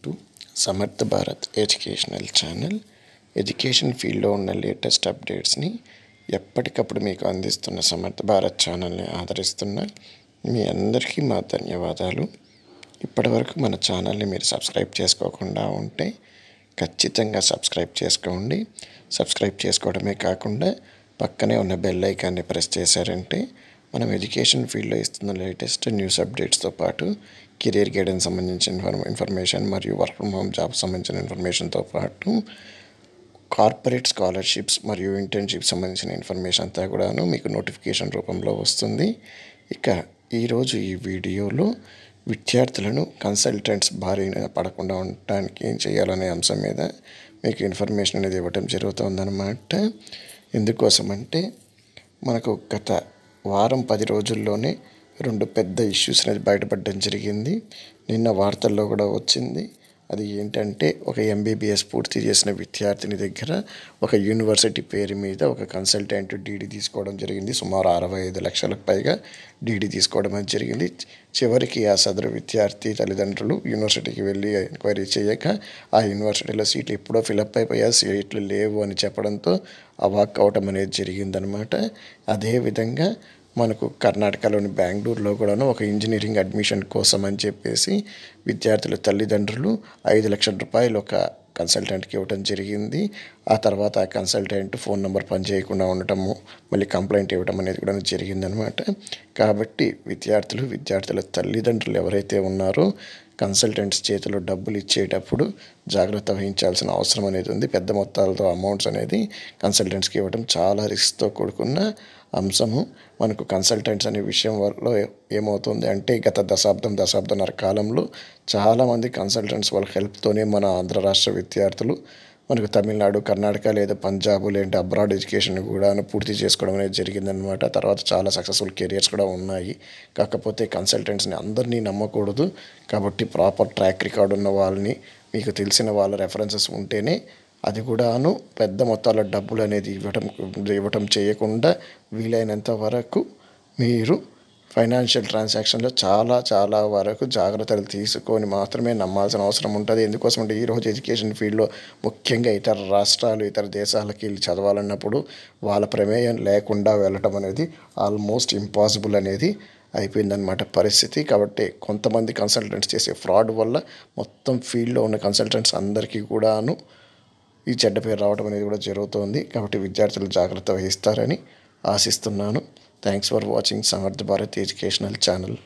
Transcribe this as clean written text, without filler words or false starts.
To Samarth Bharat educational channel. Education ఫీల్డ్లో ఉన్న latest అప్డేట్స్ని ఎప్పటికప్పుడు మీకు అందిస్తున్న సమర్థ్ భారత్ ఛానల్ని ఆదరిస్తున్న మీ అందరికీ మా ధన్యవాదాలు. ఇప్పటివరకు మన ఛానల్ని మీరు సబ్స్క్రైబ్ చేసుకోకుండా ఉంటే ఖచ్చితంగా సబ్స్క్రైబ్ చేసుకోండి. సబ్స్క్రైబ్ చేసుకోవడమే కాకుండా పక్కనే ఉన్న బెల్ ఐకాన్ని ప్రెస్ చేశారంటే మనం ఎడ్యుకేషన్ ఫీల్డ్లో ఇస్తున్న లేటెస్ట్ న్యూస్ అప్డేట్స్తో పాటు కెరీర్ గైడెన్స్ సంబంధించిన ఇన్ఫర్మేషన్ మరియు వర్క్ ఫ్రమ్ హోమ్ జాబ్ సంబంధించిన ఇన్ఫర్మేషన్తో పాటు కార్పొరేట్ స్కాలర్షిప్స్ మరియు ఇంటర్న్షిప్ సంబంధించిన ఇన్ఫర్మేషన్ అంతా కూడాను మీకు నోటిఫికేషన్ రూపంలో వస్తుంది. ఇక ఈరోజు ఈ వీడియోలో విద్యార్థులను కన్సల్టెంట్స్ బారిన పడకుండా ఉండటానికి ఏం చేయాలనే అంశం మీద మీకు ఇన్ఫర్మేషన్ అనేది ఇవ్వటం జరుగుతుందన్నమాట. ఎందుకోసమంటే మనకు గత వారం 10 రోజుల్లోనే 2 పెద్ద ఇష్యూస్ అనేది బయటపడడం జరిగింది. నిన్న వార్తల్లో కూడా వచ్చింది. అది ఏంటంటే ఒక ఎంబీబీఎస్ పూర్తి చేసిన విద్యార్థిని దగ్గర ఒక యూనివర్సిటీ పేరు మీద ఒక కన్సల్టెంట్ డీడీ తీసుకోవడం జరిగింది. సుమారు 65 లక్షలకు పైగా డీడీ తీసుకోవడం అనేది జరిగింది. చివరికి ఆ సదరు విద్యార్థి తల్లిదండ్రులు యూనివర్సిటీకి వెళ్ళి ఎంక్వైరీ చేయక ఆ యూనివర్సిటీలో సీట్లు ఎప్పుడో ఫిలప్ అయిపోయా, సీట్లు లేవు అని చెప్పడంతో అవాక్ అవటం అనేది జరిగిందనమాట. అదేవిధంగా మనకు కర్ణాటకలోని బెంగళూరులో కూడాను ఒక ఇంజనీరింగ్ అడ్మిషన్ కోసం అని చెప్పేసి విద్యార్థుల తల్లిదండ్రులు 5 లక్షల రూపాయలు ఒక కన్సల్టెంట్కి ఇవ్వడం జరిగింది. ఆ తర్వాత ఆ కన్సల్టెంట్ ఫోన్ నెంబర్ పనిచేయకుండా ఉండటము, మళ్ళీ కంప్లైంట్ ఇవ్వడం అనేది కూడా జరిగిందనమాట. కాబట్టి విద్యార్థుల తల్లిదండ్రులు ఎవరైతే ఉన్నారో కన్సల్టెంట్స్ చేతిలో డబ్బులు ఇచ్చేటప్పుడు జాగ్రత్త వహించాల్సిన అవసరం అనేది ఉంది. పెద్ద మొత్తాలతో అమౌంట్స్ అనేది కన్సల్టెంట్స్కి ఇవ్వడం చాలా రిస్క్తో కూడుకున్న అంశము. మనకు కన్సల్టెంట్స్ అనే విషయం వల్ల ఏమవుతుంది అంటే గత దశాబ్దన్నర కాలంలో చాలామంది కన్సల్టెంట్స్ వాళ్ళ హెల్ప్తోనే మన ఆంధ్ర రాష్ట్ర విద్యార్థులు మనకు తమిళనాడు, కర్ణాటక లేదా పంజాబ్ లేదంటే అబ్రాడ్ ఎడ్యుకేషన్ కూడా పూర్తి చేసుకోవడం అనేది జరిగిందనమాట. తర్వాత చాలా సక్సెస్ఫుల్ కెరియర్స్ కూడా ఉన్నాయి. కాకపోతే కన్సల్టెంట్స్ని అందరినీ నమ్మకూడదు. కాబట్టి ప్రాపర్ ట్రాక్ రికార్డ్ ఉన్న వాళ్ళని, మీకు తెలిసిన వాళ్ళ రెఫరెన్సెస్ ఉంటేనే, అది కూడాను పెద్ద మొత్తాల డబ్బులు అనేది ఇవ్వటం చేయకుండా వీలైనంత వరకు మీరు ఫైనాన్షియల్ ట్రాన్సాక్షన్లో చాలా వరకు జాగ్రత్తలు తీసుకొని మాత్రమే నమ్మాల్సిన అవసరం ఉంటుంది. ఎందుకోసం అంటే ఈరోజు ఎడ్యుకేషన్ ఫీల్డ్లో ముఖ్యంగా ఇతర రాష్ట్రాలు, ఇతర దేశాలకి వెళ్ళి చదవాలన్నప్పుడు వాళ్ళ ప్రమేయం లేకుండా వెళ్ళటం అనేది ఆల్మోస్ట్ ఇంపాసిబుల్ అనేది అయిపోయిందనమాట పరిస్థితి. కాబట్టి కొంతమంది కన్సల్టెంట్స్ చేసే ఫ్రాడ్ వల్ల మొత్తం ఫీల్డ్లో ఉన్న కన్సల్టెంట్స్ అందరికీ కూడాను ఈ చెడ్డ పేరు రావడం అనేది కూడా జరుగుతోంది. కాబట్టి విద్యార్థులు జాగ్రత్త వహిస్తారని ఆశిస్తున్నాను. Thanks for watching Samarth Bharat educational channel.